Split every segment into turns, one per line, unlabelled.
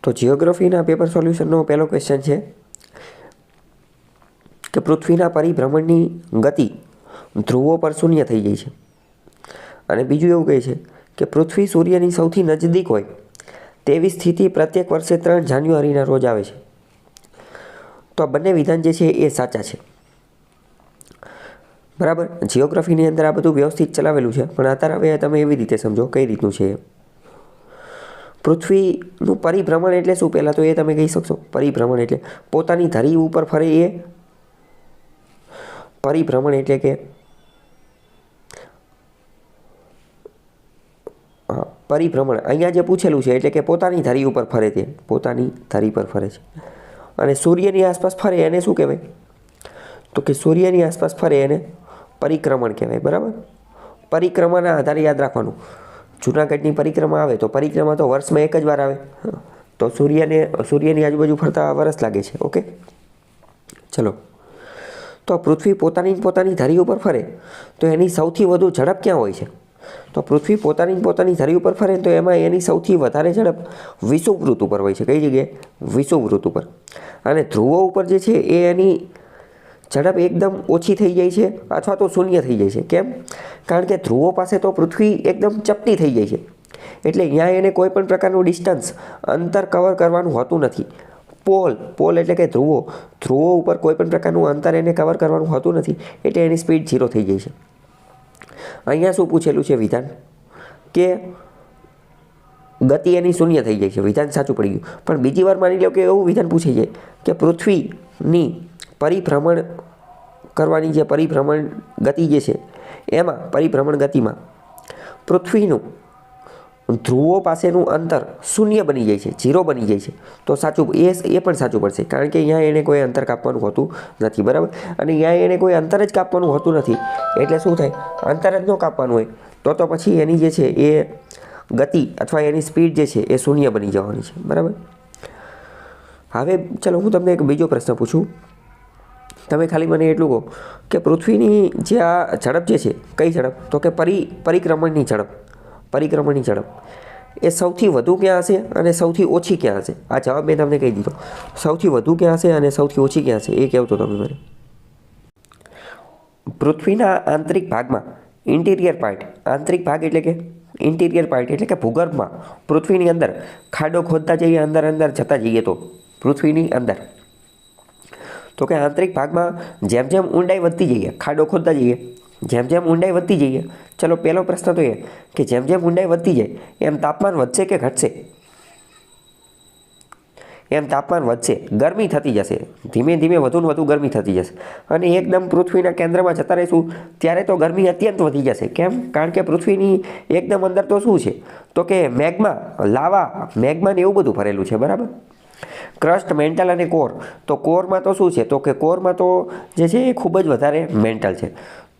તો જિયોગ્રાફીના પેપર સોલ્યુશનનો પહેલો ક્વેશ્ચન છે કે પૃથ્વીના પરિભ્રમણની ગતિ ધ્રુવો પર શૂન્ય થઈ જાય છે. અને બીજું એવું કહે છે કે પૃથ્વી સૂર્યની સૌથી નજીક હોય તેવી સ્થિતિ પ્રત્યેક વર્ષે 3 જાન્યુઆરીના રોજ આવે છે. તો આ બંને વિધાન જે છે એ સાચા છે. બરાબર. જિયોગ્રાફીની અંદર આ બધું વ્યવસ્થિત ચલાવેલું છે, પણ અત્યારે હવે તમે એવી રીતે સમજો કઈ રીતનું છે. પૃથ્વીનું પરિભ્રમણ એટલે શું? પહેલાં તો એ તમે કહી શકશો. પરિભ્રમણ એટલે પોતાની ધરી ઉપર ફરે એ પરિભ્રમણ એટલે કે પરિભ્રમણ અહીંયા જે પૂછેલું છે એટલે કે પોતાની ધરી ઉપર ફરે, તે પોતાની ધરી પર ફરે છે. અને સૂર્યની આસપાસ ફરે એને શું કહેવાય? તો કે સૂર્યની આસપાસ ફરે એને પરિક્રમણ કહેવાય. બરાબર. પરિક્રમાના આધારે યાદ રાખવાનું. જૂનાગઢની પરિક્રમા આવે તો પરિક્રમા તો વર્ષમાં એક જ વાર આવે, તો સૂર્યની આજુબાજુ ફરતા વર્ષ લાગે છે. ઓકે, ચલો. તો પૃથ્વી પોતાની ધરી ઉપર ફરે તો એની સૌથી વધુ ઝડપ ક્યાં હોય છે? તો પૃથ્વી પોતાની ધરી ઉપર ફરે તો એમાં એની સૌથી વધારે ઝડપ વિષુવવૃત્ત ઉપર હોય છે. કઈ જગ્યાએ? વિષુવવૃત્ત ઉપર. અને ધ્રુવો ઉપર જે છે એ એની ઝડપ એકદમ ઓછી થઈ જાય છે અથવા તો શૂન્ય થઈ જાય છે. કેમ? કારણ કે ધ્રુવો પાસે તો પૃથ્વી એકદમ ચપટી થઈ જાય છે, એટલે અહીંયા એને કોઈ પણ પ્રકારનું ડિસ્ટન્સ, અંતર કવર કરવાનું હોતું નથી. પોલ એટલે કે ધ્રુવો ઉપર કોઈ પણ પ્રકારનું અંતર એને કવર કરવાનું હોતું નથી, એટલે એની સ્પીડ 0 થઈ જાય છે. અહીંયા શું પૂછેલું છે વિધાન? કે ગતિ એની શૂન્ય થઈ જાય છે. વિધાન સાચું પડી ગયું. પણ બીજી વાર માની લો કે એવું વિધાન પૂછાઈ જાય કે પૃથ્વીની પરિભ્રમણ કરવાની જે પરિભ્રમણ ગતિ જે છે એમાં પરિભ્રમણ ગતિમાં પૃથ્વીનું ધ્રુવો પાસેનું અંતર શૂન્ય બની જાય છે, 0 બની જાય છે. તો સાચું એ પણ સાચું પડશે, કારણ કે અહીંયા એને કોઈ અંતર કાપવાનું હોતું નથી. બરાબર. અને અહીંયા એને કોઈ અંતર જ કાપવાનું હોતું નથી, એટલે શું થાય? અંતર જ ન કાપવાનું હોય તો પછી એની જે છે એ ગતિ અથવા એની સ્પીડ જે છે એ શૂન્ય બની જવાની છે. બરાબર. હવે ચલો હું તમને એક બીજો પ્રશ્ન પૂછું. તમે ખાલી મને એટલું કહો કે પૃથ્વીની જે આ ઝડપ જે છે, કઈ ઝડપ? તો કે પરિક્રમણની ઝડપ એ સૌથી વધુ ક્યાં હશે અને સૌથી ઓછી ક્યાં હશે? આ જવાબ મેં તમને કહી દીધો. સૌથી વધુ ક્યાં હશે અને સૌથી ઓછી ક્યાં હશે એ કહેતો તમે મને. પૃથ્વીના આંતરિક ભાગમાં આંતરિક ભાગ એટલે કે ભૂગર્ભમાં પૃથ્વીની અંદર ખાડો ખોદતા જઈએ, અંદર જતા જઈએ તો પૃથ્વીની અંદર, તો કે આંતરિક ભાગમાં જેમ જેમ ઊંડાઈ વધતી જઈએ, ખાડો ખોદતા જઈએ, જેમ જેમ ઊંડાઈ વધતી જઈએ. ચલો પહેલો પ્રશ્ન તો એ કે જેમ જેમ ઊંડાઈ વધતી જાય એમ તાપમાન વધશે કે ઘટશે? એમ તાપમાન વધશે, ગરમી થતી જશે, ધીમે ધીમે વધુ ને વધુ ગરમી થતી જશે. અને એકદમ પૃથ્વીના કેન્દ્રમાં જતા રહીશું ત્યારે તો ગરમી અત્યંત વધી જશે. કેમ? કારણ કે પૃથ્વીની એકદમ અંદર તો શું છે? તો કે મેગ્મા, લાવા, મેગ્મા ને એવું બધું ભરેલું છે. બરાબર. ક્રસ્ટ, મેન્ટલ અને કોર. તો કોરમાં તો શું છે? તો કે કોરમાં તો જે છે એ ખૂબ જ વધારે મેન્ટલ છે.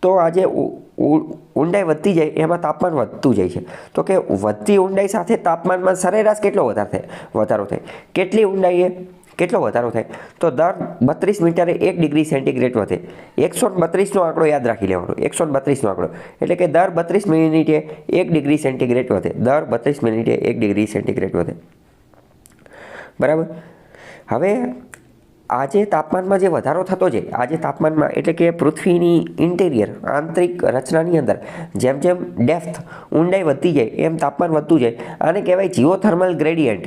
તો આ જે ઊંડાઈ વધતી જાય એમાં તાપમાન વધતું જાય છે. તો કે વધતી ઊંડાઈ સાથે તાપમાનમાં સરેરાશ કેટલો વધારો થાય? કેટલી ઊંડાઈએ કેટલો વધારો થાય? તો દર 32 મીટરે 1 ડિગ્રી સેન્ટીગ્રેડ વધે. 132નો આંકડો યાદ રાખી લેવાનો. 132નો આંકડો એટલે કે દર 32 મિનિટે 1 ડિગ્રી સેન્ટીગ્રેડ વધે. દર 32 મિનિટે 1 ડિગ્રી સેન્ટીગ્રેડ વધે. બરાબર. હવે આજે તાપમાનમાં જે વધારો થતો જાય, આજે તાપમાનમાં એટલે કે પૃથ્વીની ઇન્ટિરિયર, આંતરિક રચનાની અંદર જેમ જેમ ડેપ્થ, ઊંડાઈ વધતી જાય એમ તાપમાન વધતું જાય. આને કહેવાય જીઓથર્મલ ગ્રેડિયન્ટ.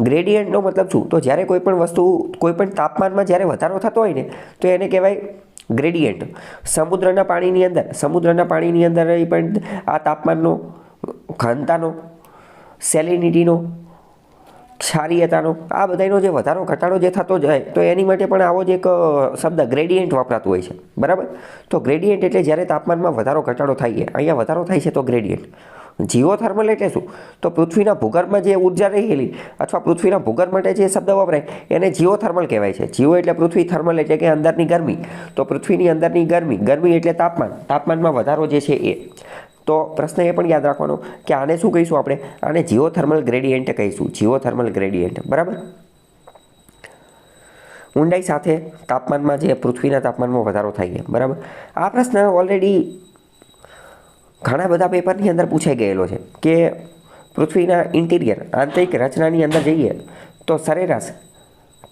ગ્રેડિયન્ટનો મતલબ શું? તો જ્યારે કોઈ પણ વસ્તુ કોઈ પણ તાપમાનમાં જ્યારે વધારો થતો હોય ને તો એને કહેવાય ગ્રેડિયન્ટ. સમુદ્રના પાણીની અંદર પણ આ તાપમાનનો, ઘનતાનો, સેલિનિટીનો, ક્ષારીયતાનો, આ બધાનો જે વધારો ઘટાડો જે થતો જાય તો એની માટે પણ આવો જ એક શબ્દ ગ્રેડિયન્ટ વપરાતું હોય છે. બરાબર. તો ગ્રેડિયન્ટ એટલે જ્યારે તાપમાનમાં વધારો ઘટાડો થાય છે, અહીંયા વધારો થાય છે તો ગ્રેડિયન્ટ. જીઓથર્મલ એટલે શું? તો પૃથ્વીના ભૂગર્ભમાં જે ઉર્જા રહેલી અથવા પૃથ્વીના ભૂગર્ભ માટે જે શબ્દ વપરાય એને જીઓથર્મલ કહેવાય છે. જીઓ એટલે પૃથ્વી, થર્મલ એટલે કે અંદરની ગરમી. તો પૃથ્વીની અંદરની ગરમી એટલે તાપમાનમાં વધારો જે છે એ. તો પ્રશ્ન એ પણ યાદ રાખવાનો કે આને શું કહીશું આપણે? આને જીઓથર્મલ ગ્રેડિયન્ટ કહીશું. Geothermal gradient. બરાબર. ઊંડાઈ સાથે તાપમાનમાં જે પૃથ્વીના તાપમાનમાં વધારો થાય છે. બરાબર. આ પ્રશ્ન ઓલરેડી ઘણા બધા પેપરની અંદર પૂછાઈ ગયેલો છે કે પૃથ્વીના ઇન્ટિરિયર આંતરિક રચનાની અંદર જઈએ તો સરેરાશ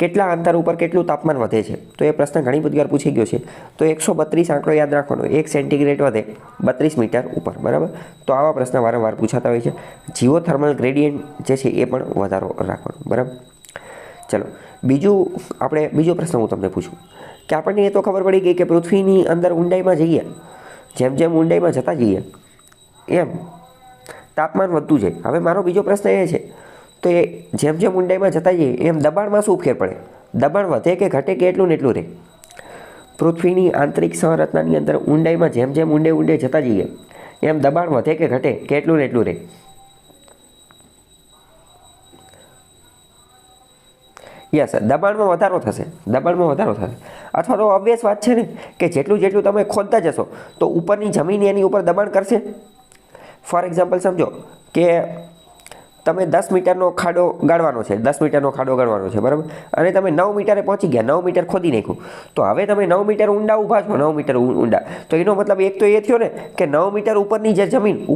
કેટલા અંતર ઉપર કેટલું તાપમાન વધે છે? તો એ પ્રશ્ન ઘણી બધી વાર પૂછી ગયો છે. તો 132 આંકડો યાદ રાખવાનો. 1 સેન્ટીગ્રેડ વધે 32 મીટર ઉપર, બરાબર. તો આવા પ્રશ્ન વારંવાર પૂછાતા હોય છે. જીઓથર્મલ ગ્રેડિયન્ટ જે છે એ પણ વધારો રાખવાનો, બરાબર. ચલો બીજો પ્રશ્ન હું તમને પૂછું કે આપણને એ તો ખબર પડી ગઈ કે પૃથ્વીની અંદર ઊંડાઈમાં જઈએ, જેમ ઊંડાઈમાં જતા જઈએ એમ તાપમાન વધતું જાય. હવે મારો બીજો પ્રશ્ન એ છે તો એ જેમ ઊંડાઈમાં જતા જઈએ એમ દબાણમાં શું ફેર પડે? દબાણ વધે કે ઘટે કે એટલું ને એટલું રહે? પૃથ્વીની આંતરિક સંરચનાની અંદર ઊંડાઈમાં જેમ ઊંડે જતા જઈએ એમ દબાણ વધે કે ઘટે કે એટલું ને એટલું રહે? યસ, દબાણમાં વધારો થશે. અથવા તો ઓબ્વિયસ વાત છે ને કે જેટલું તમે ખોદતા જશો તો ઉપરની જમીન એની ઉપર દબાણ કરશે. ફોર એક્ઝામ્પલ સમજો કે તમે 10 મીટરનો ખાડો ગાળવાનો છે, બરાબર. અને તમે 9 મીટરે પહોંચી ગયા, 9 મીટર ખોદી નાખ્યું. તો હવે તમે 9 મીટર ઊંડા ઊભા છો, 9 મીટર ઊંડા. તો એનો મતલબ એક તો એ થયો ને કે 9 મીટર ઉપરની જે જમીન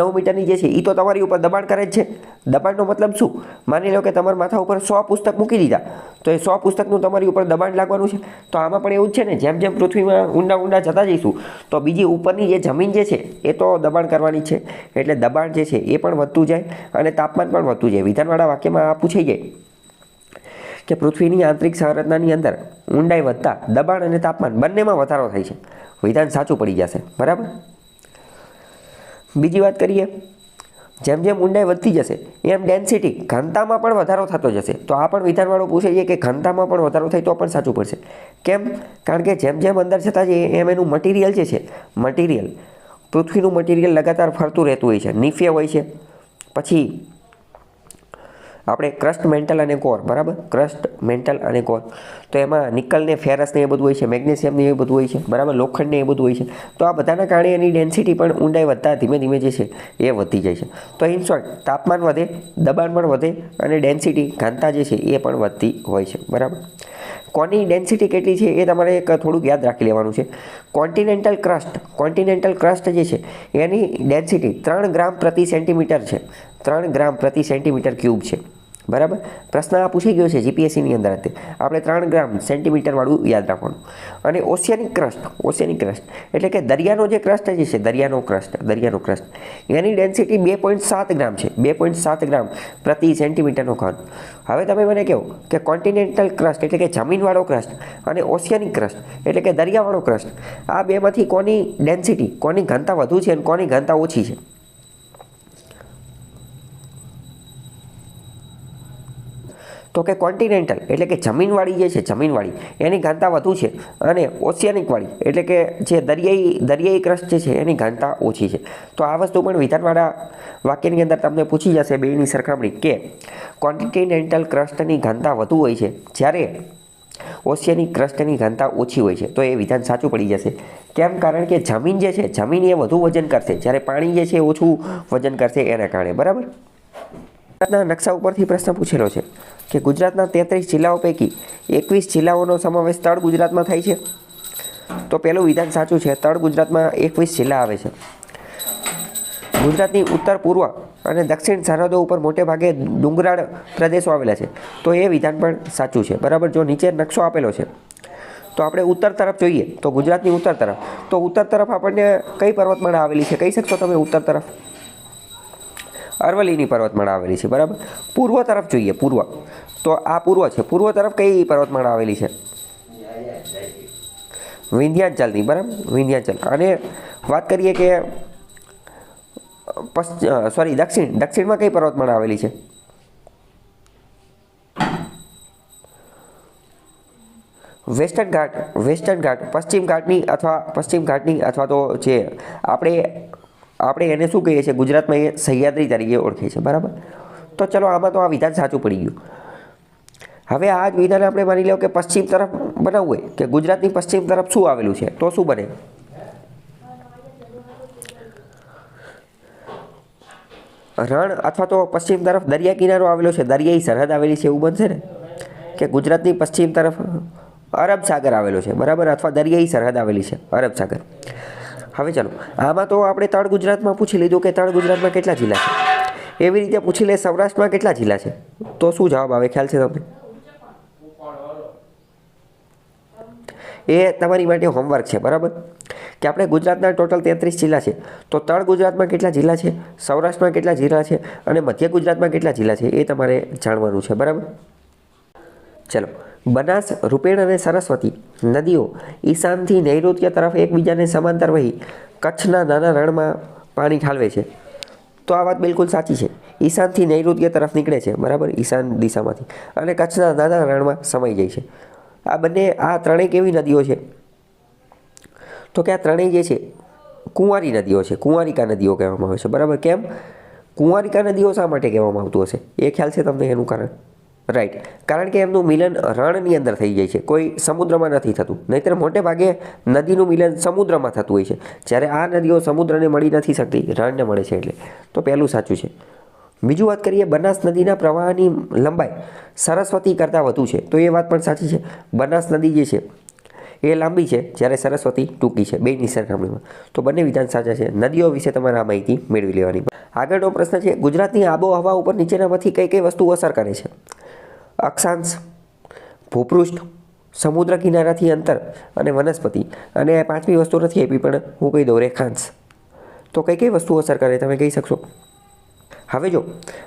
9 મીટરની જે છે એ તો તમારી ઉપર દબાણ કરે જ છે. દબાણનો મતલબ શું? માની લો કે તમારા માથા ઉપર 100 પુસ્તક મૂકી દીધા, તો એ 100 પુસ્તકનું તમારી ઉપર દબાણ લાગવાનું છે. તો આમાં પણ એવું જ છે ને, જેમ પૃથ્વીમાં ઊંડા જતા જઈશું તો બીજી ઉપરની જે જમીન જે છે એ તો દબાણ કરવાની છે. એટલે દબાણ જે છે એ પણ વધતું જાય અને તાપમાન પણ વધતું જાય. વિધાનવાળા વાક્યમાં આ પૂછાઈ જાય કે પૃથ્વીની આંતરિક સંરચનાની અંદર ઊંડાઈ વધતા દબાણ અને તાપમાન બંનેમાં વધારો થાય છે. વિધાન સાચું પડી જશે, બરાબર. બીજી વાત કરીએ, જેમ ઊંડાઈ વધતી જશે એમ ડેન્સિટી ઘનતામાં પણ વધારો થતો જશે. તો આ પણ વિધાનવાળો પૂછે છે કે ઘનતામાં પણ વધારો થાય તો પણ સાચું પડશે. કેમ? કારણ કે જેમ અંદર જતા જઈએ એમ એનું મટીરિયલ જે છે, પૃથ્વીનું મટીરિયલ લગાતાર ફરતું રહેતું હોય છે, નીફે હોય છે. પછી આપણે ક્રસ્ટ, મેન્ટલ અને કોર, બરાબર. ક્રસ્ટ, મેન્ટલ અને કોર, તો એમાં નિકલ ને ફેરસ ને એ બધું હોય છે, મેગ્નેશિયમ ને એ બધું હોય છે, બરાબર. લોખંડ ને એ બધું હોય છે. તો આ બધાના કારણે એની ડેન્સિટી પણ ઊંડાઈ વધતા ધીમે જે છે એ વધતી જાય છે. તો ઇન શોર્ટ, તાપમાન વધે, દબાણ પણ વધે અને ડેન્સિટી ઘનતા જે છે એ પણ વધતી હોય છે, બરાબર. કોની ડેન્સિટી કેટલી છે એ તમારે થોડુંક યાદ રાખી લેવાનું છે. કોન્ટિનેન્ટલ ક્રસ્ટ જે છે એની ડેન્સિટી 3 ગ્રામ પ્રતિ સેન્ટીમીટર છે. 3 ગ્રામ પ્રતિ સેન્ટીમીટર ક્યુબ છે, બરાબર. પ્રશ્ન આ પૂછી ગયો છે જીપીએસસીની અંદર. આપણે 3 ગ્રામ સેન્ટીમીટર વાળું યાદ રાખવાનું. અને ઓશિયનિક ક્રસ્ટ એટલે કે દરિયાનો જે ક્રસ્ટ જે છે, દરિયાનો ક્રસ્ટ એની ડેન્સિટી 2.7 ગ્રામ છે. 2.7 ગ્રામ પ્રતિ સેન્ટીમીટરનો ઘન. હવે તમે મને કહો કે કોન્ટિનેન્ટલ ક્રસ્ટ એટલે કે જમીનવાળો ક્રસ્ટ અને ઓશિયનિક ક્રસ્ટ એટલે કે દરિયાવાળો ક્રસ્ટ, આ બેમાંથી કોની ડેન્સિટી, કોની ઘનતા વધુ છે અને કોની ઘનતા ઓછી છે? તો કે કોન્ટિનેન્ટલ એટલે કે જમીનવાળી જે છે, એની ઘનતા વધુ છે અને ઓશિયનિકવાળી એટલે કે જે દરિયાઈ ક્રસ્ટ જે છે એની ઘનતા ઓછી છે. તો આ વસ્તુ પણ વિધાનવાળા વાક્યની અંદર તમને પૂછી જશે બેની સરખામણી કે કોન્ટિનેન્ટલ ક્રસ્ટની ઘનતા વધુ હોય છે જ્યારે ઓશિયનિક ક્રસ્ટની ઘનતા ઓછી હોય છે. તો એ વિધાન સાચું પડી જશે. કેમ? કારણ કે જમીન જે છે એ વધુ વજન કરશે જ્યારે પાણી જે છે એ ઓછું વજન કરશે એના કારણે, બરાબર. ગુજરાતના નકશા ઉપરથી પ્રશ્ન પૂછેલો છે કે ગુજરાતના 33 જિલ્લાઓ પૈકી 21 જિલ્લાઓનો સમાવેશ તળ ગુજરાતમાં થાય છે. તો પહેલું વિધાન સાચું છે. તળ ગુજરાતમાં 21 જિલ્લા આવે છે. ગુજરાતની ઉત્તર, પૂર્વ અને દક્ષિણ સરહદો ઉપર મોટે ભાગે ડુંગરાળ પ્રદેશો આવેલા છે. તો એ વિધાન પણ સાચું છે, બરાબર. જો નીચે નકશો આપેલો છે તો આપણે ઉત્તર તરફ જોઈએ તો ગુજરાતની ઉત્તર તરફ આપણને કઈ પર્વતમાળા આવેલી છે? કહી શકશો તમે ઉત્તર તરફ? અરવલ્લીની પર્વતમાળા આવેલી છે, બરાબર. પૂર્વ તરફ જોઈએ, તો આ પૂર્વ છે. પૂર્વ તરફ કઈ પર્વતમાળા આવેલી છે? વિંધ્યાચલની, બરાબર. વિંધ્યાચલ. અને વાત કરીએ કે દક્ષિણમાં કઈ પર્વતમાળા આવેલી છે? વેસ્ટર્ન ઘાટ, પશ્ચિમ ઘાટની અથવા તો જે આપણે એને શું કહીએ છીએ ગુજરાતમાં, એ સહ્યાદ્રી તરીકે ઓળખે છે, બરાબર. તો ચલો આમાં તો આ વિધાન સાચું પડી ગયું. હવે આ જ વિધાન આપણે માની લો કે પશ્ચિમ તરફ બનાવવું હોય કે ગુજરાતની પશ્ચિમ તરફ શું આવેલું છે, તો શું બને? રણ અથવા તો પશ્ચિમ તરફ દરિયા કિનારો આવેલો છે, દરિયાઈ સરહદ આવેલી છે, એવું બનશે ને કે ગુજરાતની પશ્ચિમ તરફ અરબ સાગર આવેલો છે, બરાબર. અથવા દરિયાઈ સરહદ આવેલી છે, અરબ સાગર. હવે ચાલો આમાં તો આપણે તળ ગુજરાતમાં પૂછી લીધું કે તળ ગુજરાતમાં કેટલા જિલ્લા છે. એવી રીતે પૂછી લે સૌરાષ્ટ્રમાં કેટલા જિલ્લા છે, તો શું જવાબ આવે ખ્યાલ છે તમને? એ તમારી માટે હોમવર્ક છે, બરાબર, કે આપણે ગુજરાતના ટોટલ 33 જિલ્લા છે, તો તળ ગુજરાતમાં કેટલા જિલ્લા છે, સૌરાષ્ટ્રમાં કેટલા જિલ્લા છે અને મધ્ય ગુજરાતમાં કેટલા જિલ્લા છે એ તમારે જાણવાનું છે, બરાબર. ચલો, બનાસ, રૂપેણ અને સરસ્વતી નદીઓ ઈશાનથી નૈઋત્ય તરફ એકબીજાને સમાંતર વહી કચ્છના નાના રણમાં પાણી ઠાલવે છે, તો આ વાત બિલકુલ સાચી છે. ઈશાનથી નૈઋત્ય તરફ નીકળે છે, બરાબર, ઈશાન દિશામાંથી, અને કચ્છના નાના રણમાં સમાઈ જાય છે. આ ત્રણેય કેવી નદીઓ છે? તો કે આ ત્રણેય જે છે કુંવારી નદીઓ છે, કુંવારિકા નદીઓ કહેવામાં આવે છે, બરાબર. કેમ કુંવારિકા નદીઓ શા માટે કહેવામાં આવતું હશે એ ખ્યાલ છે તમને એનું કારણ? રાઈટ, કારણ કે એમનું મિલન રણની અંદર થઈ જાય છે, કોઈ સમુદ્રમાં નથી થતું. નહીંતર મોટે ભાગે નદીનું મિલન સમુદ્રમાં થતું હોય છે, જ્યારે આ નદીઓ સમુદ્રને મળી નથી શકતી, રણને મળે છે, એટલે તો પહેલું સાચું છે. બીજું વાત કરીએ, બનાસ નદીના પ્રવાહની લંબાઈ સરસ્વતી કરતાં વધુ છે, તો એ વાત પણ સાચી છે. બનાસ નદી જે છે એ લાંબી છે, જ્યારે સરસ્વતી ટૂંકી છે, બેની સરખામણીમાં. તો બંને વિધાન સાચા છે. નદીઓ વિશે તમારે આ માહિતી મેળવી લેવાની. આગળનો પ્રશ્ન છે, ગુજરાતની આબોહવા ઉપર નીચેનામાંથી કઈ કઈ વસ્તુ અસર કરે છે? અક્ષાંશ, ભૂપૃષ્ઠ, સમુદ્ર કિનારાથી અંતર અને વનસ્પતિ. અને પાંચમી વસ્તુ નથી આપી પણ હું કહી દઉં, રેખાંશ. તો કઈ કઈ વસ્તુ અસર કરે તમે કહી શકશો? હવે જો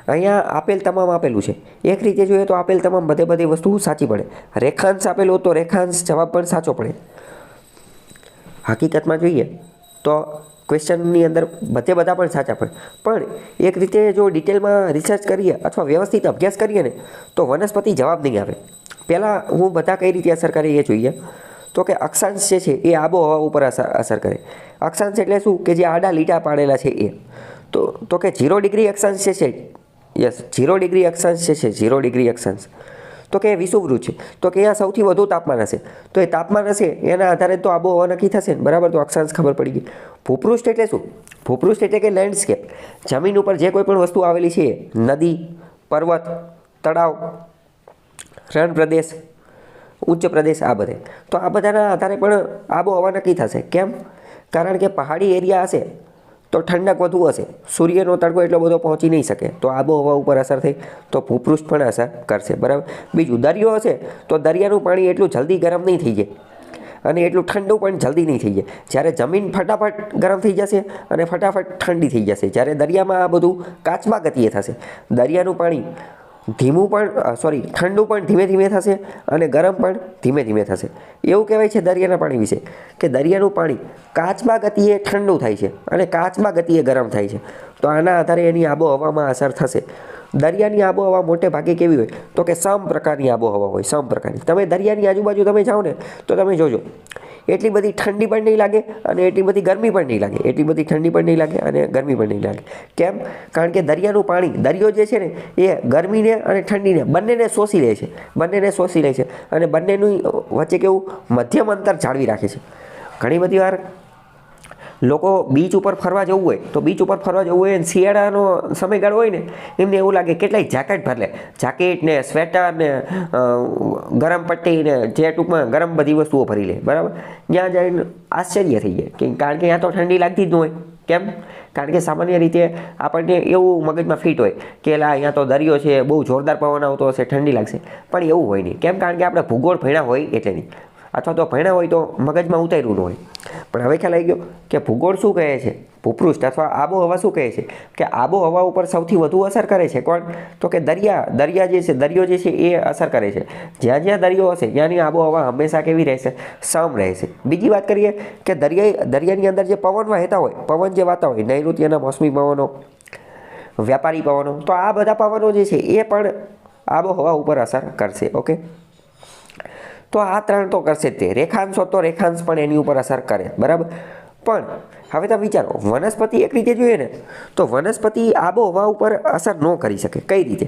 અહીંયા આપેલ તમામ આપેલું છે, એક રીતે જોઈએ તો આપેલ તમામ બધી વસ્તુ સાચી પડે. રેખાંશ આપેલું તો રેખાંશ જવાબ પણ સાચો પડે. હકીકતમાં જોઈએ તો ક્વેશ્ચનની અંદર બધા પણ સાચા પડે, પણ એક રીતે જો ડિટેલમાં રિસર્ચ કરીએ અથવા વ્યવસ્થિત અભ્યાસ કરીએ ને તો વનસ્પતિ જવાબ નહીં આવે. પહેલાં હું બધા કઈ રીતે અસર કરે એ જોઈએ. તો કે અક્ષાંશ જે છે એ આબોહવા ઉપર અસર કરે. અક્ષાંશ એટલે શું? કે જે આડા લીટા પાડેલા છે એ. તો કે 0 ડિગ્રી અક્ષાંશ જે છે, યસ, 0 ડિગ્રી અક્ષાંશ જે છે, 0 ડિગ્રી અક્ષાંશ, તો કે વિષુવવૃત્ત છે, તો કે અહીંયા સૌથી વધુ તાપમાન હશે, તો એ તાપમાન હશે એના આધારે તો આબોહવા નક્કી થશે ને, બરાબર. તો અક્ષાંશ ખબર પડી ગઈ. ભૂપૃષ્ઠ એટલે શું? ભૂપૃષ્ઠ એટલે કે લેન્ડસ્કેપ, જમીન ઉપર જે કોઈ પણ વસ્તુ આવેલી છે, નદી, પર્વત, તળાવ, રણ પ્રદેશ, ઉચ્ચ પ્રદેશ, આ બધે. તો આ બધાના આધારે પણ આબોહવા નક્કી થશે. કેમ? કારણ કે પહાડી એરિયા હશે તો ઠંડક વધુ હશે, સૂર્યનો તડકો એટલો બધો પહોંચી નહીં શકે, તો આબોહવા ઉપર અસર થઈ, તો ભૂપૃષ્ઠ પણ અસર કરશે, બરાબર. બીજું, દરિયો હશે તો દરિયાનું પાણી એટલું જલ્દી ગરમ નહીં થઈ જાય અને એટલું ઠંડુ પણ જલ્દી નહીં થઈ જાય. જ્યારે જમીન ફટાફટ ગરમ થઈ જશે અને ફટાફટ ઠંડી થઈ જશે, જ્યારે દરિયામાં આ બધું કાચબા ગતિએ થશે. દરિયાનું પાણી ઠંડુ પણ ધીમે ધીમે થશે અને ગરમ પણ ધીમે ધીમે થશે. એવું કહેવાય છે દરિયાના પાણી વિશે કે દરિયાનું પાણી કાચબા ગતિએ ઠંડુ થાય છે અને કાચબા ગતિએ ગરમ થાય છે. તો આના આધારે એની આબોહવામાં અસર થશે. દરિયાની આબોહવા મોટે ભાગે કેવી હોય? તો કે સમ પ્રકારની આબોહવા હોય, સમ પ્રકારની. તમે દરિયાની આજુબાજુ તમે જાઓ ને તો તમે જોજો એટલી બધી ઠંડી પણ નહીં લાગે અને એટલી બધી ગરમી પણ નહીં લાગે, એટલી બધી ઠંડી પણ નહીં લાગે અને ગરમી પણ નહીં લાગે. કેમ? કારણ કે દરિયાનું પાણી, દરિયો જે છે ને એ ગરમીને અને ઠંડીને બંનેને શોષી લે છે અને બંનેની વચ્ચે કેવું મધ્યમ અંતર જાળવી રાખે છે. ઘણી બધી વાર લોકો બીચ ઉપર ફરવા જવું હોય તો બીચ ઉપર ફરવા જવું હોય અને શિયાળાનો સમયગાળો હોય ને એમને એવું લાગે કેટલાય જેકેટ ભર લે, જેકેટ ને સ્વેટર ને ગરમ પટ્ટી ને જે ટૂંકમાં ગરમ બધી વસ્તુઓ ભરી લે, બરાબર. ત્યાં જઈને આશ્ચર્ય થઈ જાય કે કારણ કે ત્યાં તો ઠંડી લાગતી જ ન હોય. કેમ? કારણ કે સામાન્ય રીતે આપણને એવું મગજમાં ફિટ હોય કે અહીંયા તો દરિયો છે, બહુ જોરદાર પવન આવતો હશે, ઠંડી લાગશે, પણ એવું હોય નહીં. કેમ? કારણ કે આપણે ભૂગોળ ભણ્યા હોય એટલે નહીં, અથવા તો ભણ્યા હોય તો મગજમાં ઉતાર્યું ન હોય. પણ હવે ખ્યાલ આવી ગયો કે ભૂગોળ શું કહે છે, ભૂપૃષ્ઠ અથવા આબોહવા શું કહે છે કે આબોહવા ઉપર સૌથી વધુ અસર કરે છે કોણ? તો કે દરિયો જે છે એ અસર કરે છે. જ્યાં જ્યાં દરિયો હશે ત્યાંની આબોહવા હંમેશા કેવી રહેશે? સમ રહેશે. બીજી વાત કરીએ કે દરિયાની અંદર જે પવન વહેતા હોય, પવન જે વાતા હોય, નૈઋત્યના મોસમી પવનો, વ્યાપારી પવનો, તો આ બધા પવનો જે છે એ પણ આબોહવા ઉપર અસર કરશે. ઓકે, તો આ ત્રણ તો કરશે જ તે. રેખાંશ તો રેખાંશ પણ એની ઉપર અસર કરે, બરાબર. પણ હવે તમે વિચારો, વનસ્પતિ એક રીતે જોઈએ ને તો વનસ્પતિ આબોહવા ઉપર અસર ન કરી શકે. કઈ રીતે?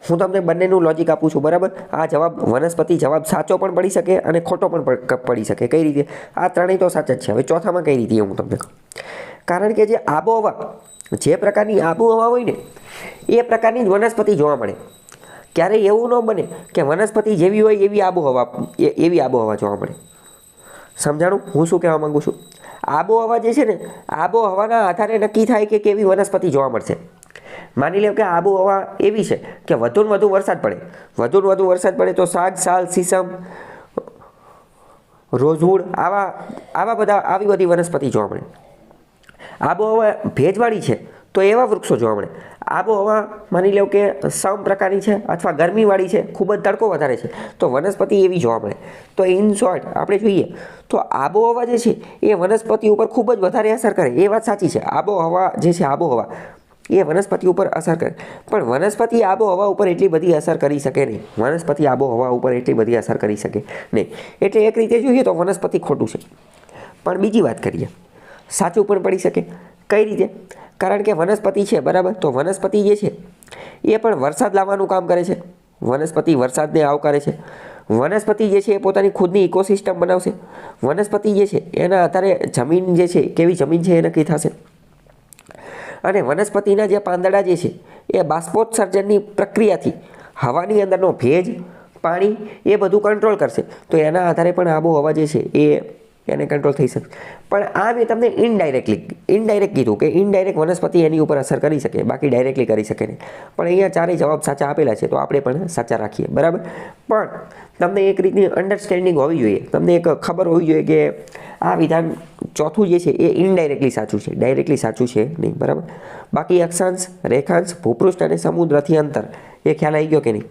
હું તમને બંનેનું લોજિક આપું છું, બરાબર. આ વનસ્પતિ જવાબ સાચો પણ પડી શકે અને ખોટો પણ પડી શકે. કઈ રીતે? આ ત્રણેય તો સાચા જ છે. હવે ચોથામાં કઈ રીતે હું તમને કહું. કારણ કે જે પ્રકારની આબોહવા હોય ને એ પ્રકારની જ વનસ્પતિ જોવા મળે. ક્યારેય એવું ન બને કે વનસ્પતિ જેવી હોય એવી આબોહવા જોવા મળે. સમજાણું હું શું કહેવા માંગુ છું? આબોહવા જે છે ને, આબોહવાના આધારે નક્કી થાય કે કેવી વનસ્પતિ જોવા મળશે. માની લો કે આબોહવા એવી છે કે વધુને વધુ વરસાદ પડે તો સાગ, સાલ, સીસમ, રોઝવુડ આવી બધી વનસ્પતિ જોવા મળે. આબોહવા ભેજવાળી છે તો એવા વૃક્ષો જોવા મળે. આબોહવા માની લો કે સમ પ્રકારની છે અથવા ગરમીવાળી છે, ખૂબ જ તડકો વધારે છે તો વનસ્પતિ એવી જોવા મળે. તો ઇન શોર્ટ આપણે જોઈએ તો આબોહવા જે છે એ વનસ્પતિ ઉપર ખૂબ જ વધારે અસર કરે, એ વાત સાચી છે. આબોહવા જે છે આબોહવા એ વનસ્પતિ ઉપર અસર કરે, પણ વનસ્પતિ આબોહવા ઉપર એટલી બધી અસર કરી શકે નહીં. એટલે એક રીતે જોઈએ તો વનસ્પતિ ખોટું છે. પણ બીજી વાત કરીએ, સાચું પણ પડી શકે. કઈ રીતે? કારણ કે વનસ્પતિ છે બરાબર, તો વનસ્પતિ જે છે એ પણ વરસાદ લાવવાનું કામ કરે છે. વનસ્પતિ વરસાદને આવકારે છે. વનસ્પતિ જે છે એ પોતાની ખુદની ઇકોસિસ્ટમ બનાવશે. વનસ્પતિ જે છે એના આધારે જમીન જે છે કેવી જમીન છે એ નક્કી થશે. અને વનસ્પતિના જે પાંદડા જે છે એ બાષ્પોત્સર્જનની પ્રક્રિયાથી હવાની અંદરનો ભેજ, પાણી એ બધું કંટ્રોલ કરશે. તો એના આધારે પણ આબોહવા જે છે એને કંટ્રોલ થઈ શકે. પણ આ મેં તમને ઇનડાયરેક્ટ કીધું કે ઇનડાયરેક્ટ વનસ્પતિ એની ઉપર અસર કરી શકે, બાકી ડાયરેક્ટલી કરી શકે નહીં. પણ અહીંયા ચારેય જવાબ સાચા આપેલા છે તો આપણે પણ સાચા રાખીએ, બરાબર. પણ તમને એક રીતની અન્ડરસ્ટેન્ડિંગ હોવી જોઈએ, તમને એક ખબર હોવી જોઈએ કે આ વિધાન ચોથું જે છે એ ઇનડાયરેક્ટલી સાચું છે, ડાયરેક્ટલી સાચું છે નહીં, બરાબર. બાકી અક્ષાંશ, રેખાંશ, ભૂપૃષ્ઠ અને સમુદ્રથી અંતર એ ખ્યાલ આવી ગયો કે નહીં?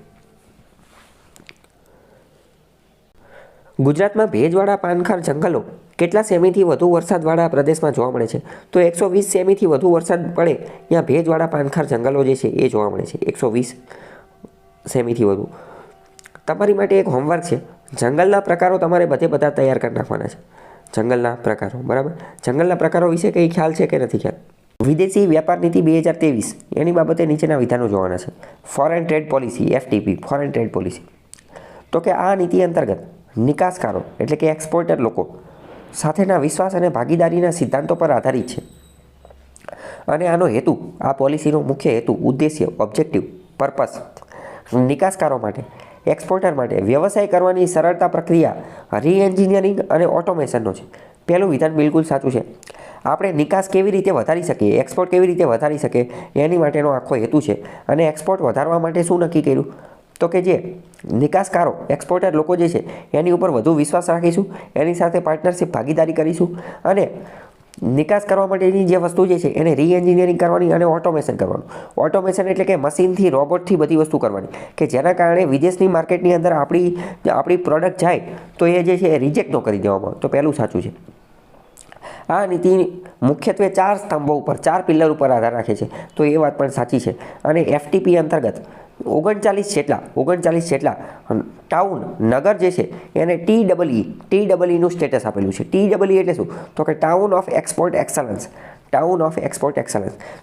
ગુજરાતમાં ભેજવાળા પાનખર જંગલો કેટલા સેમીથી વધુ વરસાદવાળા પ્રદેશમાં જોવા મળે છે? તો 120 સેમીથી વધુ વરસાદ પડે ત્યાં ભેજવાળા પાનખર જંગલો જે છે એ જોવા મળે છે. 120 સેમીથી વધુ. તમારી માટે એક હોમવર્ક છે, જંગલના પ્રકારો તમારે બધા તૈયાર કરી નાખવાના છે. જંગલના પ્રકારો, બરાબર. જંગલના પ્રકારો વિશે કંઈ ખ્યાલ છે કે નથી ખ્યાલ? વિદેશી વ્યાપાર નીતિ 2023 એની બાબતે નીચેના વિધાનો જોવાના છે. Foreign trade policy, FTP, foreign trade policy. તો કે આ નીતિ અંતર્ગત નિકાસકારો એટલે કે એક્સપોર્ટર લોકો સાથેના વિશ્વાસ અને ભાગીદારીના સિદ્ધાંતો પર આધારિત છે. અને આનો હેતુ, આ પોલિસીનો મુખ્ય હેતુ, ઉદ્દેશ્ય, ઓબ્જેક્ટિવ, પર્પસ નિકાસકારો માટે, એક્સપોર્ટર માટે વ્યવસાય કરવાની સરળતા પ્રક્રિયા, રીએન્જિનિયરિંગ અને ઓટોમેશનનો છે. પહેલું વિધાન બિલકુલ સાચું છે. આપણે નિકાસ કેવી રીતે વધારી શકીએ, એક્સપોર્ટ કેવી રીતે વધારી શકીએ એની માટેનો આખો હેતુ છે. અને એક્સપોર્ટ વધારવા માટે શું નક્કી કર્યું? તો કે જે નિકાસકારો, એક્સપોર્ટર લોકો જે છે એની ઉપર વધુ વિશ્વાસ રાખીશું, એની સાથે પાર્ટનરશિપ ભાગીદારી કરીશું અને નિકાસ કરવા માટેની જે વસ્તુ જે છે એને રીએન્જિનિયરિંગ કરવાની અને ઓટોમેશન કરવાનું. ઓટોમેશન એટલે કે મશીનથી, રોબોટથી બધી વસ્તુ કરવાની કે જેના કારણે વિદેશની માર્કેટની અંદર આપણી પ્રોડક્ટ જાય તો એ જે છે એ રિજેક્ટ ન કરી દેવામાં આવે. તો પહેલું સાચું છે. આ નીતિ મુખ્યત્વે 4 સ્તંભો ઉપર, 4 પિલ્લર ઉપર આધાર રાખે છે. તો એ વાત પણ સાચી છે. અને FTP અંતર્ગત 39 જેટલા ટાઉન, નગર જે છે એને TEEનું સ્ટેટસ આપેલું છે. TEE એટલે શું? તો કે ટાઉન ઓફ એક્સપોર્ટ એક્સલન્સ.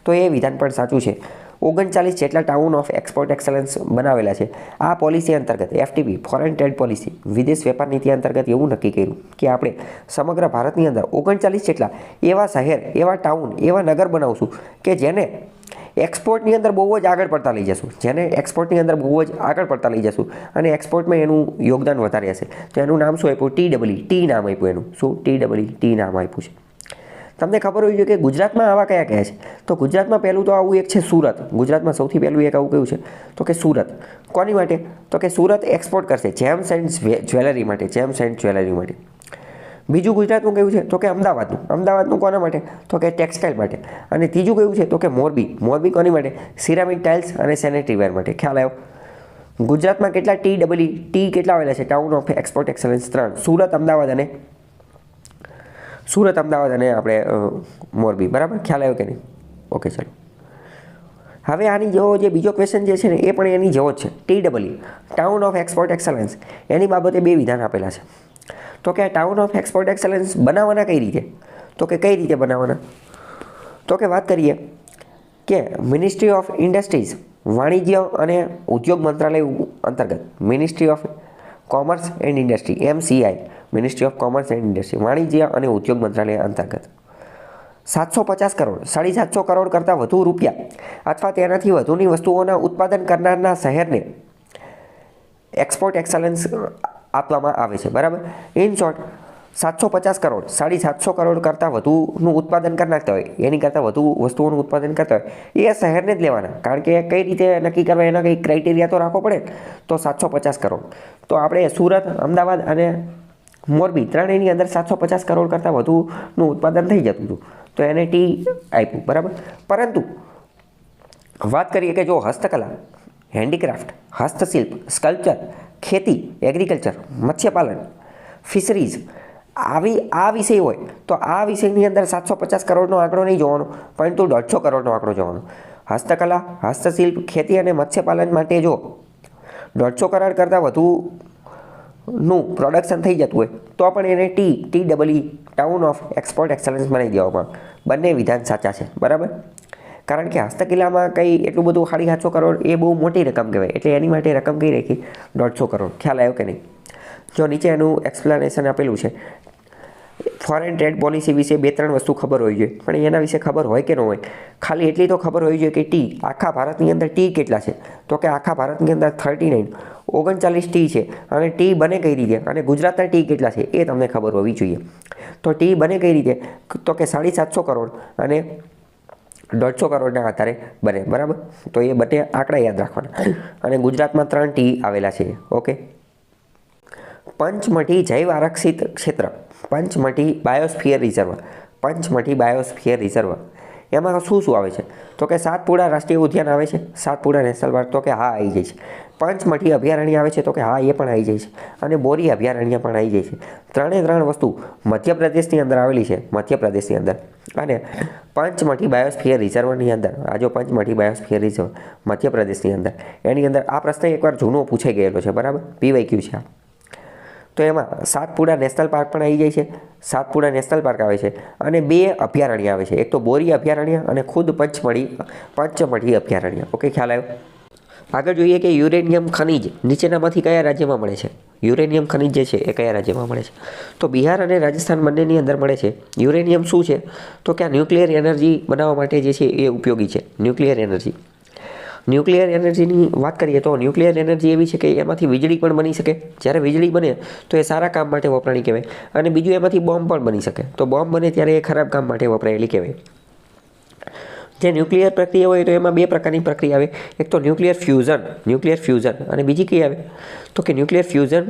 તો એ વિધાન પણ સાચું છે. 39 જેટલા ટાઉન ઓફ એક્સપોર્ટ એક્સલન્સ બનાવેલા છે. આ પોલિસી અંતર્ગત FTP, ફોરેન ટ્રેડ પોલિસી, વિદેશ વેપાર નીતિ અંતર્ગત એવું નક્કી કર્યું કે આપણે સમગ્ર ભારતની અંદર 39 જેટલા એવા શહેર, એવા ટાઉન, એવા નગર બનાવશું કે જેને એક્સપોર્ટની અંદર બહુ જ આગળ પડતા લઈ જશું. અને એક્સપોર્ટમાં એનું યોગદાન વધારે હશે. તો એનું નામ શું આપ્યું? TEE નામ આપ્યું એનું. શું? TEE નામ આપ્યું છે. તમને ખબર હોવી જોઈએ કે ગુજરાતમાં આવા કયા છે? તો ગુજરાતમાં પહેલું તો આવું એક છે સુરત. ગુજરાતમાં સૌથી પહેલું એક આવું કયું છે? તો કે સુરત. કોની માટે? તો કે સુરત એક્સપોર્ટ કરશે જેમ્સ એન્ડ જ્વેલરી માટે. બીજું ગુજરાતનું કયું છે? તો કે અમદાવાદનું કોના માટે? તો કે ટેક્સટાઇલ માટે. અને ત્રીજું કયું છે? તો કે મોરબી કોની માટે? સિરામિક ટાઇલ્સ અને સેનેટરી વેર માટે. ખ્યાલ આવ્યો? ગુજરાતમાં કેટલા TEE કેટલા આવેલા છે? Town of export excellence 3. Surat, Ahmedabad અને આપણે મોરબી. બરાબર? ખ્યાલ આવ્યો કે નહીં? ઓકે, ચાલો. હવે આની જેવો જે બીજો ક્વેશ્ચન જે છે ને એ પણ એની જેવો જ છે. TEE, town of export excellence, એની બાબતે 2 વિધાન આપેલા છે. તો કે આ ટાઉન ઓફ એક્સપોર્ટ એક્સલન્સ બનાવવાના કઈ રીતે? તો કે કઈ રીતે બનાવવાના? તો કે વાત કરીએ કે મિનિસ્ટ્રી ઓફ ઇન્ડસ્ટ્રીઝ, વાણિજ્ય અને ઉદ્યોગ મંત્રાલય અંતર્ગત, ministry of commerce and industry, MCI, ministry of commerce and industry, વાણિજ્ય અને ઉદ્યોગ મંત્રાલય અંતર્ગત 750 કરોડ, 750 કરોડ કરતાં વધુ રૂપિયા અથવા તેનાથી વધુની વસ્તુઓના ઉત્પાદન કરનારના શહેરને એક્સપોર્ટ એક્સલન્સ આપવામાં આવે છે. બરાબર? ઇન શોર્ટ, 750 કરોડ 750 કરોડ કરતાં વધુનું ઉત્પાદન કરી નાખતા હોય, એની કરતાં વધુ વસ્તુઓનું ઉત્પાદન કરતા હોય, એ શહેરને જ લેવાના. કારણ કે કઈ રીતે નક્કી કરવા એના કંઈ ક્રાઇટેરિયા તો રાખવો પડે. તો 750 કરોડ. તો આપણે સુરત, અમદાવાદ અને મોરબી ત્રણેયની અંદર 750 કરોડ કરતાં વધુનું ઉત્પાદન થઈ જતું હતું. તો એને ટી આપ્યું, બરાબર. પરંતુ વાત કરીએ કે જો હસ્તકલા, હેન્ડીક્રાફ્ટ, હસ્તશિલ્પ, સ્કલ્પચર, ખેતી, એગ્રીકલ્ચર, મત્સ્યપાલન, ફિશરીઝ, આ વિષય હોય તો આ વિષયની અંદર 750 કરોડનો આંકડો નહીં જોવાનો, પરંતુ 150 કરોડનો આંકડો જોવાનો. હસ્તકલા, હસ્તશિલ્પ, ખેતી અને મત્સ્યપાલન માટે જો 150 કરોડ કરતાં વધુનું પ્રોડક્શન થઈ જતું હોય તો પણ એને TEE town of export excellence બનાવી દેવામાં. બંને વિધાન સાચા છે, બરાબર. કારણ કે હસ્તકલામાં કંઈ એટલું બધું 750 કરોડ એ બહુ મોટી રકમ કહેવાય, એટલે એની માટે રકમ કઈ રાખી 150 કરોડ. ખ્યાલ આવ્યો કે નહીં? જો નીચે એનું એક્સપ્લેનેશન આપેલું છે. ફોરેન ટ્રેડ પોલિસી વિશે 2-3 વસ્તુ ખબર હોવી જોઈએ, પણ એના વિશે ખબર હોય કે ન હોય, ખાલી એટલી તો ખબર હોવી જોઈએ કે ટી આખા ભારતની અંદર ટી કેટલા છે. તો કે આખા ભારતની અંદર 39 ટી છે. અને ટી બને કઈ રીતે, અને ગુજરાતના ટી કેટલા છે એ તમને ખબર હોવી જોઈએ. તો ટી બને કઈ રીતે, તો કે 750 કરોડ અને 150 કરોડના આધારે બને, બરાબર. તો એ બંને આંકડા યાદ રાખવાના. અને ગુજરાતમાં 3 ટી આવેલા છે. ઓકે. પંચમઢી જૈવ આરક્ષિત ક્ષેત્ર, પંચમઢી બાયોસ્ફિયર રિઝર્વ, પંચમઢી બાયોસ્ફિયર રિઝર્વ, એમાં શું શું આવે છે? તો કે સાતપુડા રાષ્ટ્રીય ઉદ્યાન આવે છે, સાતપુડા નેશનલ પાર્ક, તો કે હા આવી જાય છે. પંચમઢી અભયારણ્ય આવે છે, તો કે હા એ પણ આવી જાય છે. અને બોરી અભયારણ્ય પણ આવી જાય છે. 3 વસ્તુ મધ્યપ્રદેશની અંદર આવેલી છે, મધ્યપ્રદેશની અંદર. અને પંચમઢી બાયોસ્ફિયર રિઝર્વની અંદર, આ જો પંચમઢી બાયોસ્ફિયર રિઝર્વ મધ્યપ્રદેશની અંદર, એની અંદર આ પ્રશ્ન એકવાર જૂનો પૂછાઈ ગયેલો છે, બરાબર. PYQ છે આ. તો એમાં સાતપુડા નેશનલ પાર્ક પણ આવી જાય છે, સાતપુડા નેશનલ પાર્ક આવે છે. અને 2 અભયારણ્ય આવે છે, એક તો બોરી અભયારણ્ય અને ખુદ પંચમઢી અભયારણ્ય. ઓકે, ખ્યાલ આવ્યો? આગળ જોઈએ કે યુરેનિયમ ખનિજ નીચેનામાંથી કયા રાજ્યમાં મળે છે? યુરેનિયમ ખનિજ જે છે એ કયા રાજ્યમાં મળે છે? તો બિહાર અને રાજસ્થાન બંનેની અંદર મળે છે. યુરેનિયમ શું છે? તો કે આ ન્યુક્લિયર એનર્જી બનાવવા માટે જે છે એ ઉપયોગી છે. Nuclear energy. ન્યુક્લિયર એનર્જીની વાત કરીએ તો ન્યુક્લિયર એનર્જી એવી છે કે એમાંથી વીજળી પણ બની શકે. જ્યારે વીજળી બને તો એ સારા કામ માટે વપરાણી કહેવાય. અને બીજું એમાંથી બોમ્બ પણ બની શકે. તો બોમ્બ બને ત્યારે એ ખરાબ કામ માટે વપરાયેલી કહેવાય. જે ન્યુક્લિયર પ્રક્રિયા હોય તો એમાં 2 પ્રકારની પ્રક્રિયા આવે. એક તો ન્યુક્લિયર ફ્યુઝન અને બીજી કઈ આવે? તો કે ન્યુક્લિયર ફ્યુઝન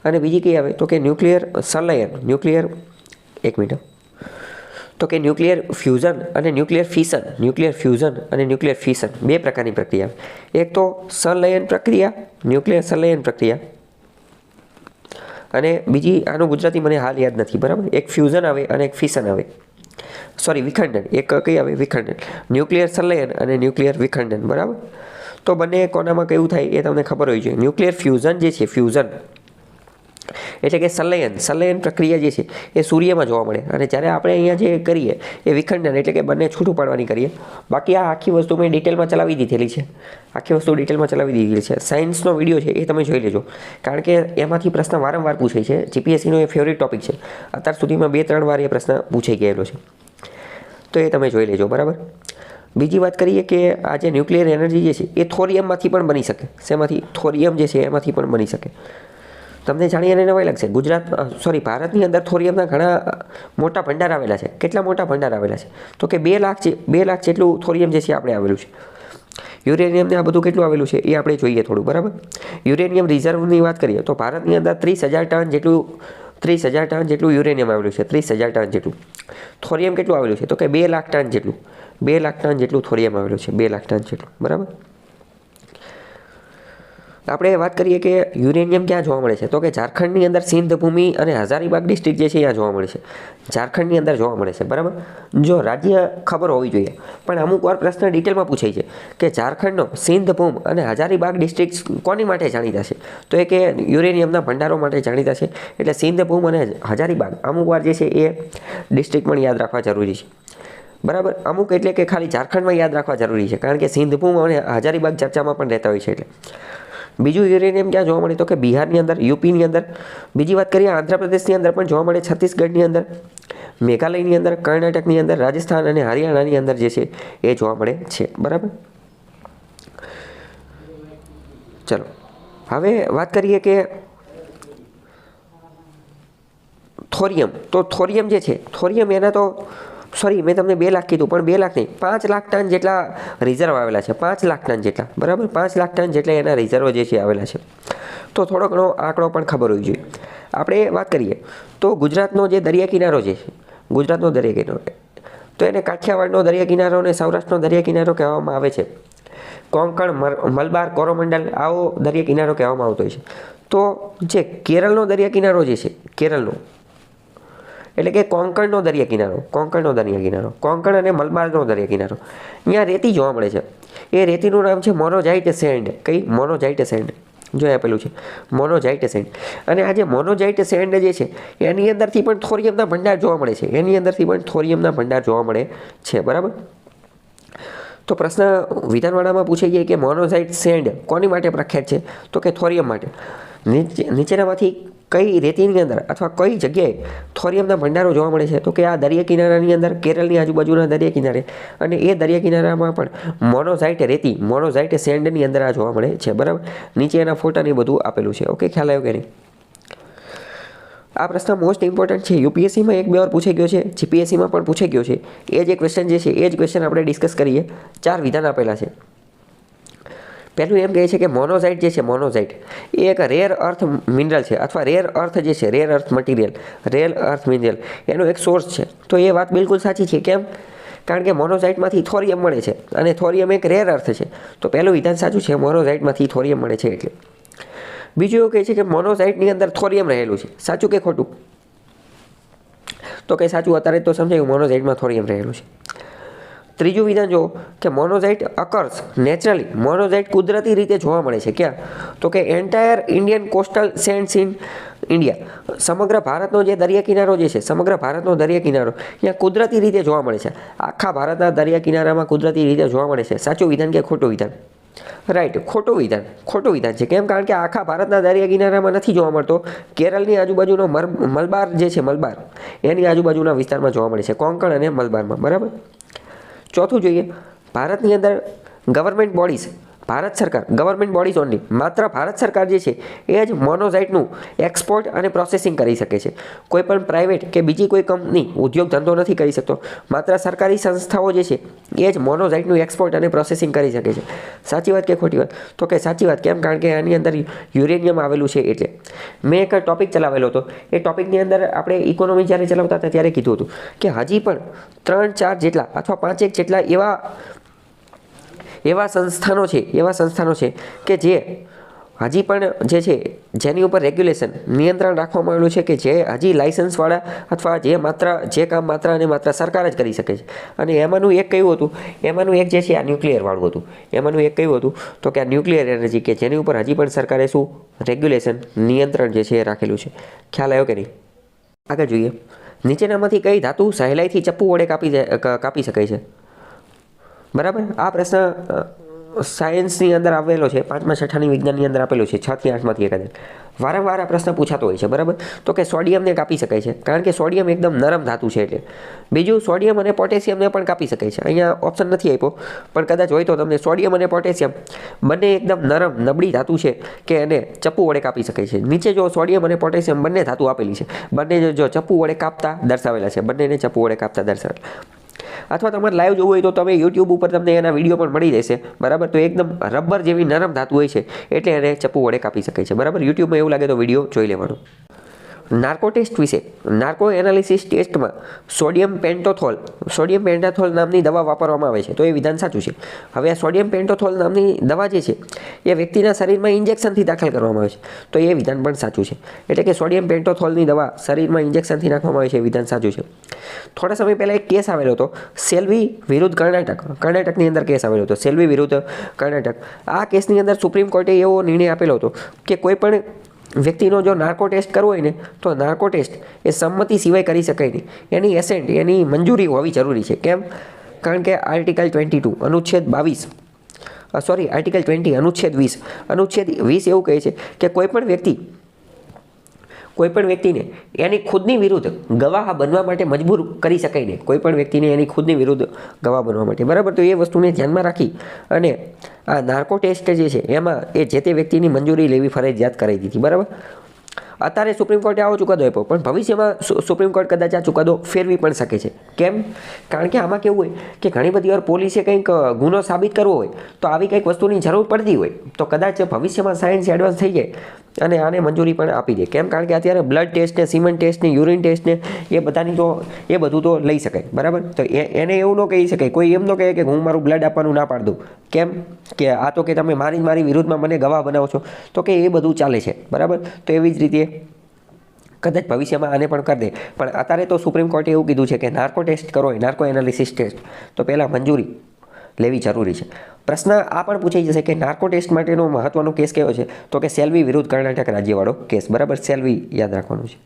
અને બીજી કઈ આવે? તો કે ન્યુક્લિયર સંલયન. એક મિનિટ. તો કે ન્યુક્લિયર ફ્યુઝન અને ન્યુક્લિયર ફિશન, 2 પ્રકારની પ્રક્રિયા આવે. એક તો સંલયન પ્રક્રિયા, ન્યુક્લિયર સંલયન પ્રક્રિયા, અને બીજી આનું ગુજરાતી મને હાલ યાદ નથી, બરાબર. એક ફ્યુઝન આવે અને એક ફિશન આવે. વિખંડન. એક કઈ આવે? વિખંડન. ન્યુક્લિયર સંલયન અને ન્યુક્લિયર વિખંડન, બરાબર. તો બંને કોનામાં કેવું થાય એ તમને ખબર હોવી જોઈએ. ન્યુક્લિયર ફ્યુઝન જે છે, ફ્યુઝન એટલે કે સંલયન પ્રક્રિયા જે છે એ સૂર્યમાં જોવા મળે. અને જ્યારે આપણે અહીંયા જે કરીએ એ વિખંડન એટલે કે બંને છૂટું પાડવાની કરીએ. બાકી આ આખી વસ્તુ મેં ડિટેલમાં ચલાવી દીધેલી છે. સાયન્સનો વિડીયો છે એ તમે જોઈ લેજો. કારણ કે એમાંથી પ્રશ્ન વારંવાર પૂછાય છે. GPSCનો એ ફેવરિટ ટોપિક છે. અત્યાર સુધીમાં 2-3 વાર એ પ્રશ્ન પૂછાઈ ગયેલો છે. તો એ તમે જોઈ લેજો, બરાબર. બીજી વાત કરીએ કે આ જે ન્યુક્લિયર એનર્જી જે છે એ થોરિયમમાંથી પણ બની શકે. શેમાંથી? થોરિયમ જે છે એમાંથી પણ બની શકે. તમને જાણીને નવાઈ લાગશે, ભારતની અંદર થોરિયમના ઘણા મોટા ભંડાર આવેલા છે. કેટલા મોટા ભંડાર આવેલા છે? તો કે 2 લાખ જેટલું થોરિયમ જે છે આપણે આવેલું છે. યુરેનિયમને આ બધું કેટલું આવેલું છે એ આપણે જોઈએ થોડું, બરાબર. યુરેનિયમ રિઝર્વની વાત કરીએ તો ભારતની અંદર 30,000 ટન જેટલું યુરેનિયમ આવેલું છે. 30,000 ટન જેટલું. થોરિયમ કેટલું આવેલું છે? તો કે 2 લાખ ટન જેટલું. 2 લાખ ટન જેટલું થોરિયમ આવેલું છે. 2 લાખ ટન જેટલું, બરાબર. આપણે વાત કરીએ કે યુરેનિયમ ક્યાં જોવા મળે છે? તો કે ઝારખંડની અંદર સિંધભૂમિ અને હજારીબાગ ડિસ્ટ્રિક્ટ જે છે ત્યાં જોવા મળે છે. ઝારખંડની અંદર જોવા મળે છે, બરાબર. જો રાજ્ય ખબર હોવી જોઈએ, પણ અમુક વાર પ્રશ્ન ડિટેલમાં પૂછાય છે કે ઝારખંડનો સિંધભૂમ અને હજારીબાગ ડિસ્ટ્રિક્ટ કોની માટે જાણીતા છે? તો એ કે યુરેનિયમના ભંડારો માટે જાણીતા છે. એટલે સિંધભૂમ અને હજારીબાગ અમુક વાર જે છે એ ડિસ્ટ્રિક્ટ પણ યાદ રાખવા જરૂરી છે, બરાબર. અમુક એટલે કે ખાલી ઝારખંડમાં યાદ રાખવા જરૂરી છે, કારણ કે સિંધભૂમ અને હજારીબાગ ચર્ચામાં પણ રહેતા હોય છે. એટલે બીજું યુરેનિયમ ક્યાં જોવા મળે? તો કે બિહારની અંદર, યુપીની અંદર. બીજી વાત કરીએ આંધ્રપ્રદેશની અંદર પણ જોવા મળે, છત્તીસગઢની અંદર, મેઘાલયની અંદર, કર્ણાટકની અંદર, રાજસ્થાન અને હરિયાણાની અંદર જે છે એ જોવા મળે છે, બરાબર. ચલો હવે વાત કરીએ કે થોરિયમ, તો થોરિયમ જે છે, થોરિયમ એના તો સોરી મેં તમને 2 લાખ કીધું, પણ 2 લાખ નહીં, 5 લાખ ટન જેટલા રિઝર્વ આવેલા છે, 5 લાખ ટન જેટલા, બરાબર, 5 લાખ ટન જેટલા એના રિઝર્વ જે છે આવેલા છે. તો થોડો ઘણો આંકડો પણ ખબર હોવી જોઈએ. આપણે વાત કરીએ તો ગુજરાતનો જે દરિયા કિનારો છે, ગુજરાતનો દરિયા કિનારો, તો એને કાઠિયાવાડનો દરિયા કિનારો અને સૌરાષ્ટ્રનો દરિયા કિનારો કહેવામાં આવે છે. કોંકણ, મલબાર, કોરોમંડલ આવો દરિયા કિનારો કહેવામાં આવતો હોય છે. તો જે કેરળનો દરિયા કિનારો જે છે, કેરળનો એટલે કે કોંકણનો દરિયા કિનારો, કોંકણ અને મલબારનો દરિયા કિનારો, અહીંયા રેતી જોવા મળે છે. એ રેતીનું નામ છે મોનોઝાઇટ સેન્ડ. કઈ? મોનોઝાઇટ સેન્ડ. જો આપેલું છે મોનોઝાઇટ સેન્ડ. અને આ જે મોનોઝાઇટ સેન્ડ જે છે એની અંદરથી પણ થોરિયમના ભંડાર જોવા મળે છે, એની અંદરથી પણ થોરિયમના ભંડાર જોવા મળે છે, બરાબર. તો પ્રશ્ન વિધાનવાળામાં પૂછાઈ જાય કે મોનોઝાઇટ સેન્ડ કોની માટે પ્રખ્યાત છે? તો કે થોરિયમ માટે. નીચેનામાંથી કઈ રેતીની અંદર અથવા કઈ જગ્યાએ થોરિયમના ભંડારો જોવા મળે છે? તો કે આ દરિયા કિનારાની અંદર, કેરળની આજુબાજુના દરિયા કિનારે, અને એ દરિયા કિનારામાં પણ મોનોઝાઇટ રેતી, મોનોઝાઇટ સેન્ડની અંદર આ જોવા મળે છે, બરાબર. નીચે એના ફોટાની બધું આપેલું છે. ઓકે, ખ્યાલ આવ્યો કે નહીં? આ પ્રશ્ન મોસ્ટ ઇમ્પોર્ટન્ટ છે. યુપીએસસીમાં 1-2 વાર પૂછાઈ ગયો છે, જીપીએસસીમાં પણ પૂછાઈ ગયો છે. એ જે ક્વેશ્ચન જે છે એ જ ક્વેશ્ચન આપણે ડિસ્કસ કરીએ. 4 વિધાન આપેલા છે. પહેલું એમ કહે છે કે મોનોઝાઇટ જે છે, મોનોઝાઇટ એ એક રેર અર્થ મિનરલ છે, અથવા રેર અર્થ જે છે, rare earth material, rare earth mineral એનો એક સોર્સ છે. તો એ વાત બિલકુલ સાચી છે. કેમ? કારણ કે મોનોઝાઇટમાંથી થોરિયમ મળે છે, અને થોરિયમ એક રેર અર્થ છે. તો પહેલું વિધાન સાચું છે, મોનોઝાઇટમાંથી થોરિયમ મળે છે એટલે. બીજું એવું કહે છે કે મોનોઝાઇટની અંદર થોરિયમ રહેલું છે. સાચું કે ખોટું? તો કે સાચું. અત્યારે તો સમજાયું, મોનોઝાઇટમાં થોરિયમ રહેલું છે. ત્રીજું વિધાન જો કે મોનોઝાઇટ અકર્સ નેચરલી, મોનોઝાઇટ કુદરતી રીતે જોવા મળે છે. ક્યાં? તો કે entire Indian coastal સેન્ડ્સ in India, સમગ્ર ભારતનો જે દરિયા કિનારો જે છે, સમગ્ર ભારતનો દરિયા કિનારો અહીંયા કુદરતી રીતે જોવા મળે છે. આખા ભારતના દરિયા કિનારામાં કુદરતી રીતે જોવા મળે છે. સાચું વિધાન કે ખોટું વિધાન? રાઈટ, ખોટું વિધાન. ખોટું વિધાન છે. કેમ? કારણ કે આખા ભારતના દરિયા કિનારામાં નથી જોવા મળતો. કેરળની આજુબાજુનો મલબાર જે છે, મલબાર એની આજુબાજુના વિસ્તારમાં જોવા મળે છે, કોંકણ અને મલબારમાં, બરાબર. ચોથું જોઈએ, ભારતની અંદર ગવર્મેન્ટ બોડીઝ, ભારત સરકાર, ગવર્મેન્ટ બોડીઝ ઓનલી, માત્ર ભારત સરકાર જે છે એ જ મોનોઝાઇટનું એક્સપોર્ટ અને પ્રોસેસિંગ કરી શકે છે. કોઈ પણ પ્રાઇવેટ કે બીજી કોઈ કંપની ઉદ્યોગ ધંધો નથી કરી શકતો. માત્ર સરકારી સંસ્થાઓ જે છે એ જ મોનોઝાઇટનું એક્સપોર્ટ અને પ્રોસેસિંગ કરી શકે છે. સાચી વાત કે ખોટી વાત? તો કે સાચી વાત. કેમ? કારણ કે આની અંદર યુરેનિયમ આવેલું છે એટલે. મેં એક ટોપિક ચલાવેલો હતો, એ ટોપિકની અંદર આપણે ઇકોનોમી જ્યારે ચલાવતા હતા ત્યારે કીધું હતું કે હજી પણ 3-4 જેટલા અથવા 5-1 જેટલા એવા સંસ્થાનો છે કે જે હજી પણ જે છે જેની ઉપર રેગ્યુલેશન, નિયંત્રણ રાખવામાં આવેલું છે, કે જે હજી લાઇસન્સવાળા અથવા જે કામ માત્ર અને માત્ર સરકાર જ કરી શકે છે. અને એમાંનું એક કયું હતું? એમાંનું એક જે છે આ ન્યુક્લિયરવાળું હતું. એમાંનું એક કયું હતું? તો કે આ ન્યુક્લિયર એનર્જી, કે જેની ઉપર હજી પણ સરકારે શું રેગ્યુલેશન, નિયંત્રણ જે છે એ રાખેલું છે. ખ્યાલ આવ્યો કે નહીં? આગળ જોઈએ, નીચેનામાંથી કઈ ધાતુ સહેલાઈથી ચપ્પુ વડે કાપી શકાય છે? બરાબર. આ પ્રશ્ન સાયન્સની અંદર આવેલો છે, 5મા 6ઠાની વિજ્ઞાનની અંદર આપેલો છે, 6 થી 8માંથી એકાદ. વારંવાર આ પ્રશ્ન પૂછાતો હોય છે, બરાબર. તો કે સોડિયમને કાપી શકાય છે, કારણ કે સોડિયમ એકદમ નરમ ધાતુ છે એટલે. બીજું, સોડિયમ અને પોટેશિયમને પણ કાપી શકાય છે. અહીંયા ઓપ્શન નથી આપ્યો, પણ કદાચ હોય તો તમને સોડિયમ અને પોટેશિયમ બંને એકદમ નરમ, નબળી ધાતુ છે કે એને ચપ્પુ વડે કાપી શકાય છે. નીચે જો સોડિયમ અને પોટેશિયમ બંને ધાતુ આપેલી છે, બંને જો ચપ્પુ વડે કાપતા દર્શાવેલા છે, બંનેને ચપ્પુ વડે કાપતા દર્શાવેલા. અથવા તમારે લાઈવ જોવું હોય તો તમે યુટ્યુબ ઉપર તમને એના વિડીયો પણ મળી રહેશે, બરાબર. તો એકદમ રબર જેવી નરમ ધાતુ હોય છે એટલે એને ચપ્પુ વડે કાપી શકાય છે, બરાબર. યુટ્યુબમાં એવું લાગે તો વિડીયો જોઈ લેવાનો. નાર્કો ટેસ્ટ વિશે, નાર્કો એનાલિસિસ ટેસ્ટમાં સોડિયમ પેન્ટાથોલ નામની દવા વાપરવામાં આવે છે. તો એ વિધાન સાચું છે. હવે આ સોડિયમ પેન્ટાથોલ નામની દવા જે છે એ વ્યક્તિના શરીરમાં ઇન્જેક્શનથી દાખલ કરવામાં આવે છે. તો એ વિધાન પણ સાચું છે. એટલે કે સોડિયમ પેન્ટાથોલની દવા શરીરમાં ઇન્જેક્શનથી નાખવામાં આવે છે, એ વિધાન સાચું છે. થોડા સમય પહેલાં એક કેસ આવેલો હતો, સેલ્વી વિરુદ્ધ કર્ણાટકની અંદર કેસ આવેલો હતો, સેલ્વી વિરુદ્ધ કર્ણાટક. આ કેસની અંદર સુપ્રીમ કોર્ટે એવો નિર્ણય આપેલો હતો કે કોઈ પણ વ્યક્તિનો જો નાર્કો ટેસ્ટ કરવો હોય ને તો નાર્કો ટેસ્ટ એ સંમતિ સિવાય કરી શકાય નહીં. એની એસેન્ટ, એની મંજૂરી હોવી જરૂરી છે. કેમ? કારણ કે આર્ટિકલ 22 અનુચ્છેદ 22, આર્ટિકલ 20 અનુચ્છેદ 20 એવું કહે છે કે કોઈ પણ વ્યક્તિને એની ખુદની વિરુદ્ધ ગવાહ બનવા માટે મજબૂર કરી શકાય નહીં. કોઈ પણ વ્યક્તિને એની ખુદની વિરુદ્ધ ગવાહ બનવા માટે, બરાબર. તો એ વસ્તુને ધ્યાનમાં રાખી અને આ નાર્કો ટેસ્ટ જે છે એમાં એ જે તે વ્યક્તિની મંજૂરી લેવી ફરજિયાત કરાવી દીધી, બરાબર. અત્યારે સુપ્રીમ કોર્ટે આવો ચુકાદો આપ્યો, પણ ભવિષ્યમાં સુપ્રીમ કોર્ટ કદાચ આ ચુકાદો ફેરવી પણ શકે છે. કેમ? કારણ કે આમાં કેવું હોય કે ઘણી બધી વાર પોલીસે કંઈક ગુનો સાબિત કરવો હોય તો આવી કંઈક વસ્તુની જરૂર પડતી હોય, તો કદાચ ભવિષ્યમાં સાયન્સ એડવાન્સ થઈ જાય અને આને મંજૂરી પણ આપી દે. કેમ? કારણ કે અત્યારે બ્લડ ટેસ્ટ ને સિમેન્ટ ટેસ્ટ ને યુરિન ટેસ્ટ ને એ બધું તો લઈ શકાય, બરાબર. તો એને એવું ન કહી શકાય, કોઈ એમ ન કહે કે હું મારું બ્લડ આપવાનું ના પાડ દઉં. કેમ? કે આ તો કે તમે મારી વિરુદ્ધમાં મને ગવાહ બનાવો છો, તો કે એ બધું ચાલે છે, બરાબર. તો એવી જ રીતે કદાચ ભવિષ્યમાં આને પણ કરી દે. પણ અત્યારે તો સુપ્રીમ કોર્ટે એવું કીધું છે કે નાર્કો ટેસ્ટ કરો હોય, નાર્કો એનાલિસિસ ટેસ્ટ, તો પહેલાં મંજૂરી લેવી જરૂરી છે. પ્રશ્ન આ પણ પૂછાઈ જશે કે નાર્કો ટેસ્ટ માટેનો મહત્વનો કેસ કયો છે? તો કે સેલ્વી વિરુદ્ધ કર્ણાટક રાજ્યવાળો કેસ, બરાબર. સેલ્વી યાદ રાખવાનું છે.